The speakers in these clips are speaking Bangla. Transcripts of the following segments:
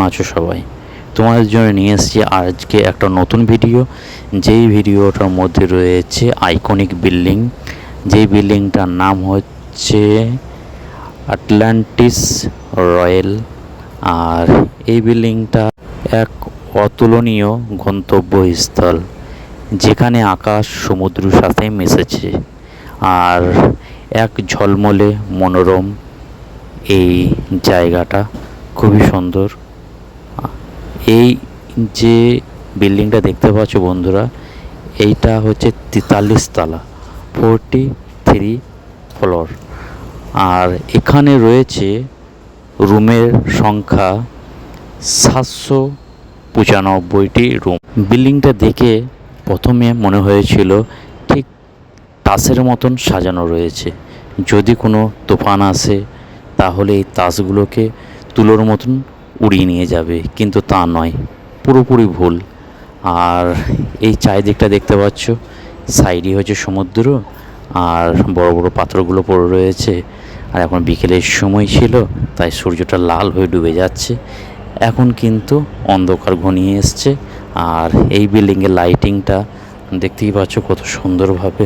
আছো সবাই? তোমাদের জন্য নিয়ে এসেছি আজকে একটা নতুন ভিডিও। যেই ভিডিওটার মধ্যে রয়েছে আইকনিক বিল্ডিং, যেই বিল্ডিংটার নাম হচ্ছে আটলান্টিস রয়্যাল। আর এই বিল্ডিংটা এক অতুলনীয় গন্তব্যস্থল, যেখানে আকাশ সমুদ্রের সাথে মিশেছে। আর এক ঝলমলে মনোরম এই জায়গাটা খুবই সুন্দর। এই যে বিল্ডিংটা দেখতে পাচ্ছ বন্ধুরা, এইটা হচ্ছে 43 তলা, 43 ফ্লোর। আর এখানে রয়েছে রুমের সংখ্যা 795টি রুম। বিল্ডিংটা দেখে প্রথমে মনে হয়েছিল ঠিক তাসের মতন সাজানো রয়েছে। যদি কোনো তুফান আসে তাহলে এই তাসগুলোকে তুলোর মতন উড়িয়ে নিয়ে যাবে, কিন্তু তা নয়, পুরোপুরি ভুল। আর এই চারিদিকটা দেখতে পাচ্ছ, সাইডে হচ্ছে সমুদ্র আর বড় বড় পাথরগুলো পড়ে রয়েছে। আর এখন বিকেলের সময় ছিল, তাই সূর্যটা লাল হয়ে ডুবে যাচ্ছে। এখন কিন্তু অন্ধকার ঘনিয়ে এসছে। আর এই বিল্ডিংয়ের লাইটিংটা দেখতেই পাচ্ছ কত সুন্দরভাবে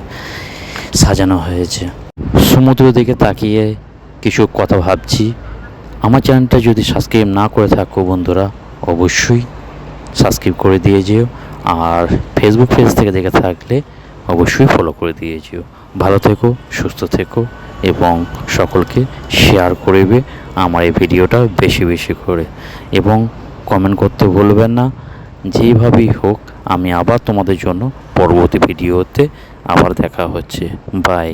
সাজানো হয়েছে। সমুদ্র দিকে তাকিয়ে কিছু কথা ভাবছি। আমার চ্যানেলটা যদি সাবস্ক্রাইব না করে থাকো বন্ধুরা, অবশ্যই সাবস্ক্রাইব করে দিয়ে যেও। আর ফেসবুক পেজ থেকে দেখে থাকলে অবশ্যই ফলো করে দিয়ে যেও। ভালো থেকো, সুস্থ থেকো এবং সকলকে শেয়ার করবে আমার এই ভিডিওটা বেশি বেশি করে। এবং কমেন্ট করতে ভুলবেন না। যেইভাবেই হোক আমি আবার তোমাদের জন্য পরবর্তী ভিডিওতে আবার দেখা হচ্ছে। বাই।